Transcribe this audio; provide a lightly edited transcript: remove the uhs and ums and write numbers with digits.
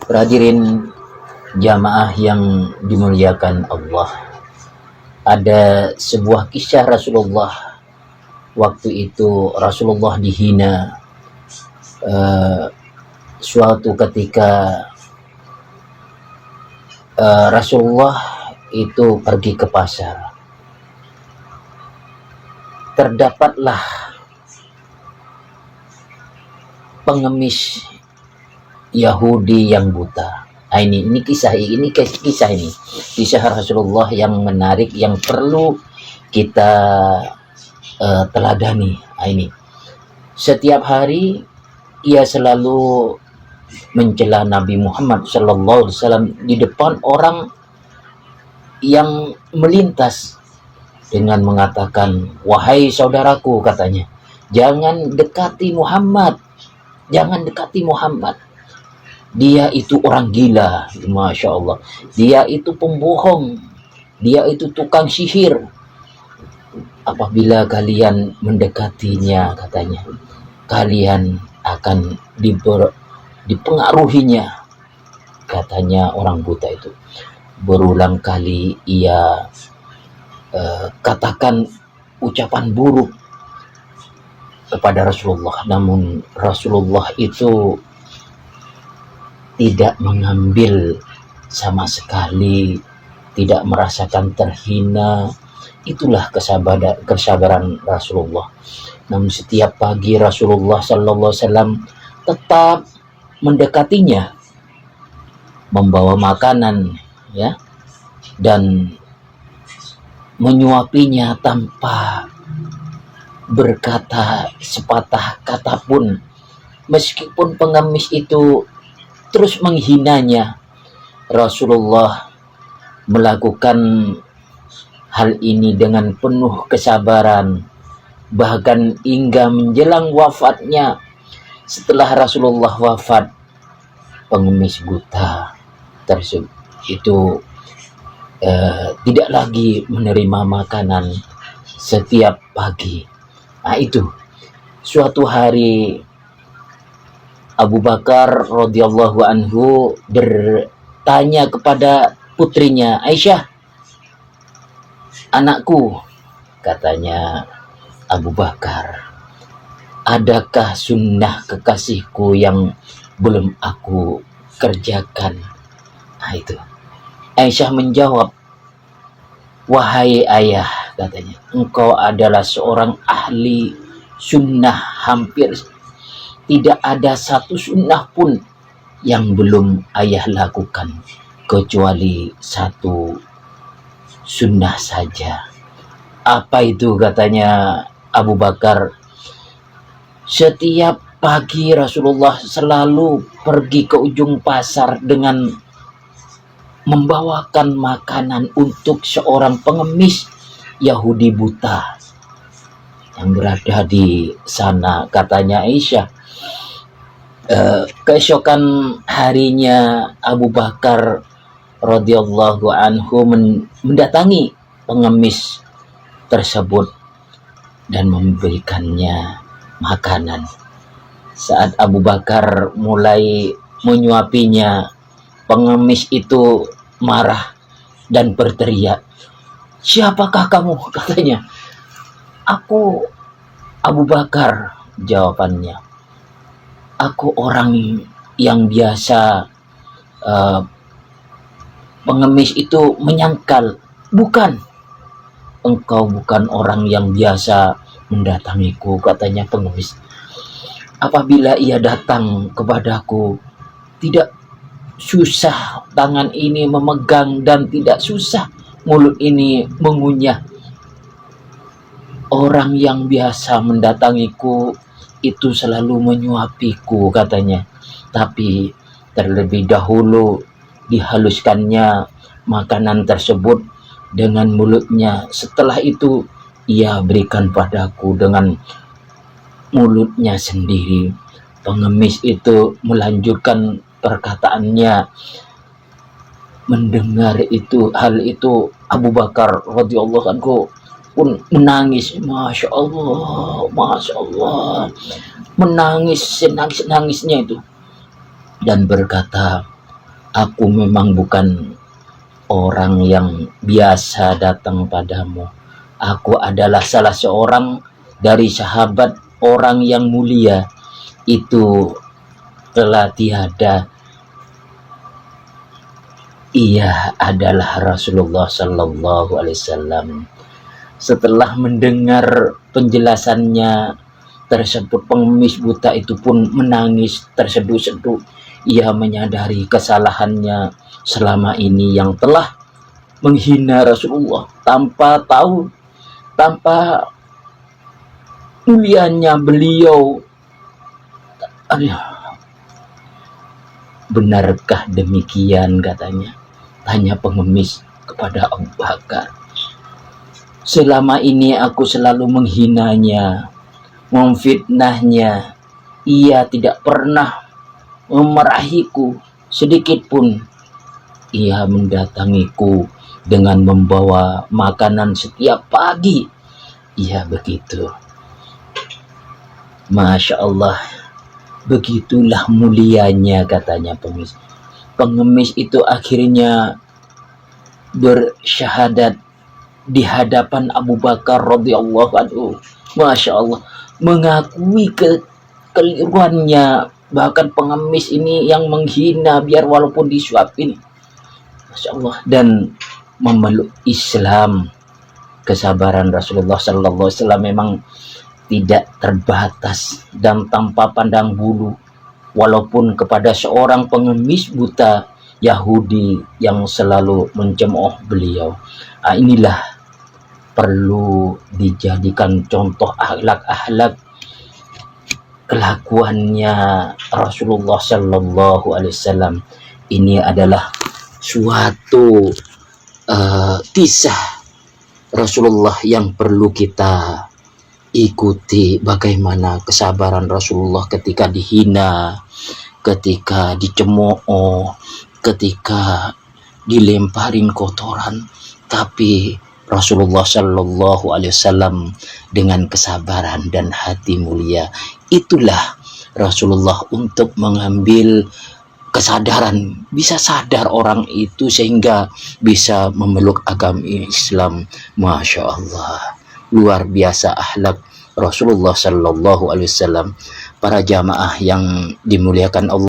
Hadirin jamaah yang dimuliakan Allah, ada sebuah kisah Rasulullah. Waktu itu Rasulullah dihina. Suatu ketika Rasulullah itu pergi ke pasar. Terdapatlah pengemis Yahudi yang buta. Ini kisah Rasulullah yang menarik, yang perlu kita teladani. Ini setiap hari ia selalu mencela Nabi Muhammad SAW di depan orang yang melintas dengan mengatakan, "Wahai saudaraku," katanya, "jangan dekati Muhammad, jangan dekati Muhammad. Dia itu orang gila, Masya Allah. Dia itu pembohong, dia itu tukang sihir. Apabila kalian mendekatinya," katanya, "kalian akan dipengaruhinya," katanya orang buta itu. Berulang kali ia katakan ucapan buruk kepada Rasulullah, namun Rasulullah itu tidak mengambil sama sekali, tidak merasakan terhina. Itulah kesabaran Rasulullah. Namun setiap pagi Rasulullah SAW tetap mendekatinya, membawa makanan, ya, dan menyuapinya tanpa berkata sepatah kata pun. Meskipun pengemis itu terus menghinanya, Rasulullah melakukan hal ini dengan penuh kesabaran. Bahkan hingga menjelang wafatnya, setelah Rasulullah wafat, pengemis buta tersebut itu tidak lagi menerima makanan setiap pagi. Itu suatu hari Abu Bakar radhiyallahu anhu bertanya kepada putrinya, "Aisyah, anakku," katanya Abu Bakar, "adakah sunnah kekasihku yang belum aku kerjakan?" Itu Aisyah menjawab, "Wahai ayah," katanya, "engkau adalah seorang ahli sunnah. Hampir tidak ada satu sunnah pun yang belum ayah lakukan, kecuali satu sunnah saja." "Apa itu?" katanya Abu Bakar. "Setiap pagi Rasulullah selalu pergi ke ujung pasar dengan membawakan makanan untuk seorang pengemis Yahudi buta yang berada di sana," katanya Aisyah. Keesokan harinya Abu Bakar radhiyallahu anhu mendatangi pengemis tersebut dan memberikannya makanan. Saat Abu Bakar mulai menyuapinya, pengemis itu marah dan berteriak, "Siapakah kamu?" katanya. "Aku Abu Bakar," jawabannya. "Aku orang yang biasa." Pengemis itu menyangkal, "Bukan, engkau bukan orang yang biasa mendatangiku," katanya pengemis. "Apabila ia datang kepadaku, tidak susah tangan ini memegang dan tidak susah mulut ini mengunyah. Orang yang biasa mendatangiku itu selalu menyuapiku," katanya. "Tapi terlebih dahulu dihaluskannya makanan tersebut dengan mulutnya. Setelah itu ia berikan padaku dengan mulutnya sendiri." Pengemis itu melanjutkan perkataannya. Mendengar hal itu, Abu Bakar radhiyallahu anhu pun menangis. Masya Allah, menangis senangis-nangisnya itu, dan berkata, aku memang bukan orang yang biasa datang padamu. Aku adalah salah seorang dari sahabat orang yang mulia itu telah tiada. Ia adalah Rasulullah Sallallahu Alaihi Wasallam. Setelah mendengar penjelasannya tersebut, pengemis buta itu pun menangis terseduh-seduh. Ia menyadari kesalahannya selama ini yang telah menghina Rasulullah tanpa tahu, tanpa mulianya beliau. Aduh, benarkah demikian, katanya, tanya pengemis kepada Abu Bakar. Selama ini aku selalu menghinanya, memfitnahnya. Ia tidak pernah memarahiku sedikit pun. Ia mendatangiku dengan membawa makanan setiap pagi. Ia begitu. Masya Allah, begitulah mulianya, katanya pengemis. Pengemis itu akhirnya bersyahadat di hadapan Abu Bakar radhiyallahu anhu. Masya Allah, mengakui kekeliruannya. Bahkan pengemis ini yang menghina biar walaupun disuapin, Masya Allah, dan memeluk Islam. Kesabaran Rasulullah Sallallahu Alaihi Wasallam memang tidak terbatas dan tanpa pandang bulu, walaupun kepada seorang pengemis buta Yahudi yang selalu mencemooh beliau. Inilah perlu dijadikan contoh akhlak-akhlak kelakuannya Rasulullah Sallallahu Alaihi Wasallam. Ini adalah suatu kisah Rasulullah yang perlu kita ikuti, bagaimana kesabaran Rasulullah ketika dihina, ketika dicemooh, ketika dilemparin kotoran, tapi Rasulullah Shallallahu Alaihi Wasallam dengan kesabaran dan hati mulia. Itulah Rasulullah untuk mengambil kesadaran, bisa sadar orang itu sehingga bisa memeluk agama Islam. Masya Allah, luar biasa akhlak Rasulullah Shallallahu Alaihi Wasallam. Para jamaah yang dimuliakan Allah.